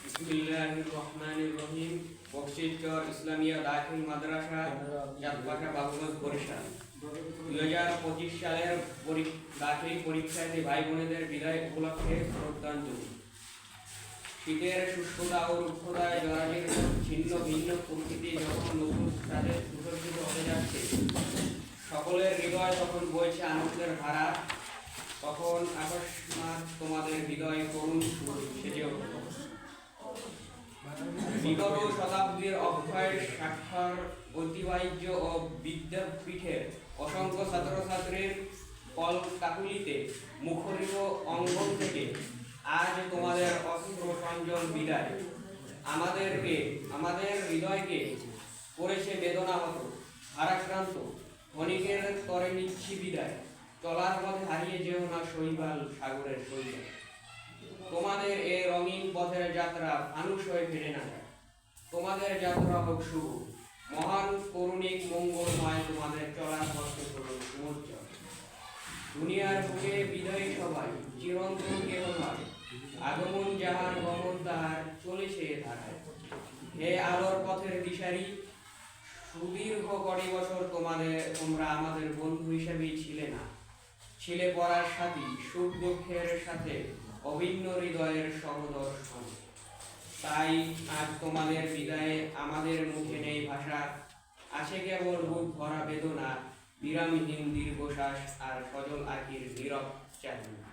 বিসমিল্লাহির রহমানির রহিম। বকশিচর ইসলামিয়া দাখিল মাদ্রাসা চাঁদপাশা বাবুগঞ্জ বরিশাল 2025 সালের দাখিল পরীক্ষার্থী ভাই বোনেদের বিদায় উপলক্ষে শ্রদ্ধাঞ্জলি। শীতের শুষ্কতা ও রুক্ষতায় জরাজীর্ণ ছিন্ন ভিন্ন প্রকৃতি যখন নতুন সাথে সুসজ্জিত হতে যাচ্ছে, সকলের হৃদয় তখন বইছে আনন্দের ধারা, তখন আকস্মাৎ তোমাদের হৃদয় করুণ সেজে উঠল। বিগত শতাব্দীর অক্ষয় স্বাক্ষর ঐতিহ্য ও বিদ্যাপীঠের অসংখ্য ছাত্রছাত্রীর কলকাকুলিতে মুখরিত অঙ্গন থেকে আজ তোমাদের অস্ত্র সঞ্জল বিদায় আমাদের হৃদয়কে করেছে বেদনাহত, ভারাক্রান্ত। ক্ষণিকের তরে নিচ্ছি বিদায়, চলার পথে হারিয়ে যেও না শৈবাল সাগরের সৈকত। তোমাদের এ রঙিন পথের যাত্রা ফানুষ হয়ে ফিরে না যায়। তোমাদের যাত্রা হোক শুভ, মহান করুণিক মঙ্গলময়। তোমাদের চলার পথে করুন সুমোজ্জ্বল। দুনিয়ার বুকে বিদায়ী সবাই, চিরন্তন কেহ নয়। আগমন যাহার গমন তাহার, চলেছে এ ধারায়। হে আলোর পথের দিশারি, সুদীর্ঘ কড়ি বছর তোমরা আমাদের বন্ধু হিসেবেই ছিলে না, ছিলে পরার সাথী, সুখ দুঃখের সাথে অভিন্ন হৃদয়ের সহদর্শন। তাই আজ তোমাদের বিদায়ে আমাদের মুখে নেই ভাষা, আছে কেবল বুক ভরা বেদনা, বিরামহীন দীর্ঘশ্বাস আর সজল আখির নীরব চাহিদা।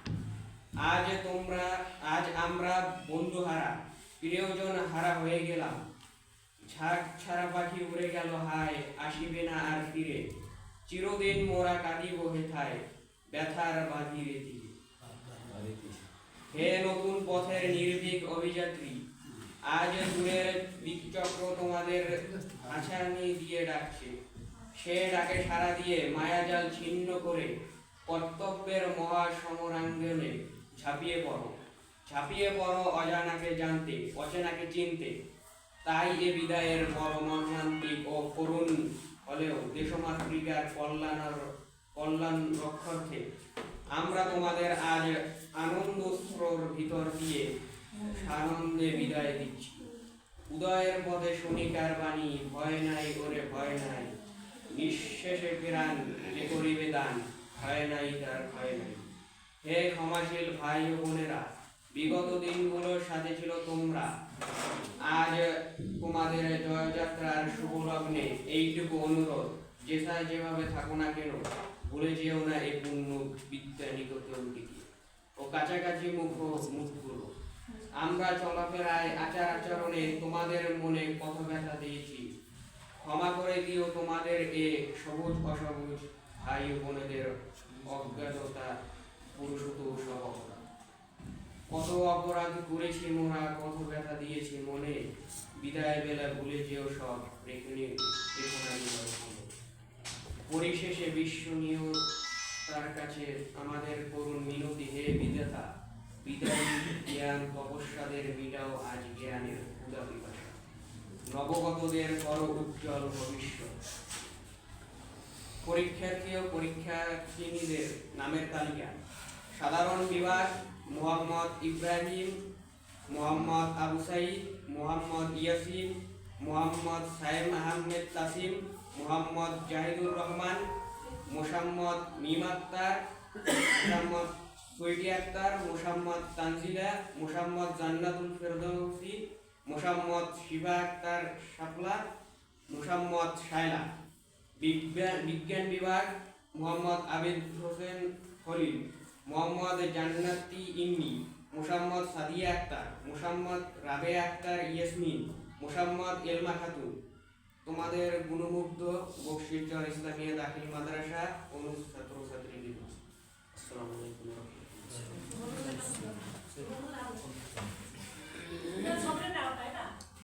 আজ আমরা বন্ধুহারা, প্রিয়জন হারা হয়ে গেলাম। ঝাঁক ছাড়া পাখি উড়ে গেল হায়, আসিবে না আর ফিরে। চিরদিন মোরা কাঁদিব হেথায়, ব্যথার বাঁধিরে তীরে। হে নতুন পথের নির্ভীক অভিযাত্রী, আজ দূরের দিকচক্র তোমাদের আছাড়নি দিয়ে ডাকছে। সে ডাকে সাড়া দিয়ে মায়াজাল ছিন্ন করে কর্তব্যের মহা সমরাঙ্গনে ঝাঁপিয়ে পড়ো অজানাকে জানতে, অচেনাকে চিনতে। তাই এ বিদায়ের বড় মর্মান্তিক ও করুণ হলেও দেশমাতৃকার কল্যাণ রক্ষার্থে আমরা তোমাদের আজ আনন্দস্রোর ভিতর দিয়ে সানন্দে বিদায় দিচ্ছি। উদয়ের পথে শনিকার বাণী, ভয় নাই ওরে ভয় নাই। নিঃশেষে প্রাণ যে করিবে দান, ভয় নাই তার ভয় নাই। হে ক্ষমাশীল ভাই ও বোনেরা, বিগত দিনগুলোর সাথে ছিল তোমরা। আজ তোমাদের জয়যাত্রার শুভ লগ্নে এইটুকু অনুরোধ, যেথায় যেভাবে থাকো না কেন, ভুলে যেও না এ পূর্ণ বিদ্যা নিকট ও কাছাকাছি মুখগুলো। আমরা চলাফেরায় আচার আচরণে তোমাদের মনে কত ব্যথা দিয়েছি। ক্ষমা করে দিও তোমাদের এ সবুজ অসবুজ ভাই ও বোনেদের অজ্ঞাততা, পুরুষত্ব সহ। কত অপরাধ করেছি মোরা, কত ব্যথা দিয়েছি মনে। বিদায় বেলা ভুলে যেও সব, পরিশেষে বিশ্বনীয় তার কাছে আমাদের করুণ মিনতি, হে বিধাতা, বিদায়ী জ্ঞান তপস্যাদের মিটাও আজ জ্ঞানের ক্ষুধা পিপাসা। নবগতদের কর উজ্জ্বল ভবিষ্যৎ। পরীক্ষার্থী ও পরীক্ষার্থিনীদের নামের তালিকা: সাধারণ বিভাগ মোহাম্মদ ইব্রাহিম, মোহাম্মদ আবু সাইদ, মোহাম্মদ ইয়াসিন, মোহাম্মদ সাইম আহমেদ তাসিম, মোহাম্মদ জাহিদুর রহমান, মোসাম্মদ মিম আক্তার, মোসাম্মদ সুইটি আক্তার, মোসাম্মদ তানজিলা, মোসাম্মদ জান্নাতুল ফেরদৌসি, মোসাম্মদ শিবা আক্তার শাপলা, মোসাম্মদ শায়লা। বিজ্ঞান বিভাগ মোহাম্মদ আবিদ হোসেন খলিল, মোহাম্মদ জান্নাতি ইন্নি, মোসাম্মদ সাদিয়া আক্তার, মোসাম্মদ রাবেয়া আক্তার ইয়াসমিন, মোসাম্মদ এলমা খাতুন। তোমাদের গুণমুগ্ধ বকশিচর ইসলামিয়া দাখিল মাদ্রাসা অনুষ্ঠিত।